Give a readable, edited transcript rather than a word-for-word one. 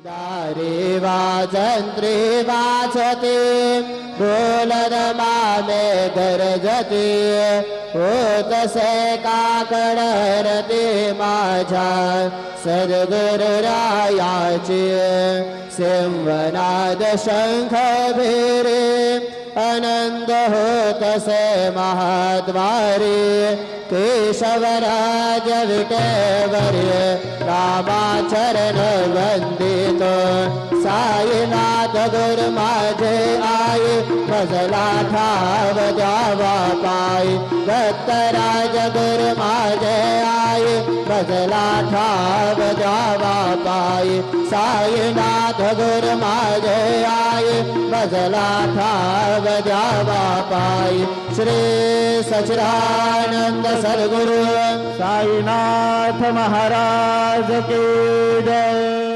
दारे वाजंत्री वाजते बोलन मामे गरजते होतसे काकडरते माझ्या सद्गुरुरायाचे सिंहनाद शंख भेरे आनंद होतसे महाद्वारे केशवराज विटेवर्य रामाचरण वंदित साईनाथ गुरु माझे आई मजला ठाव द्यावा पायी दत्तराज गुरु माझे आई मजला ठाव द्यावा पायी साईनाथ गुरु माझे आई मजला ठाव द्यावा पायी श्री सच्चिदानंद सद्गुरु साईनाथ महाराज की जय।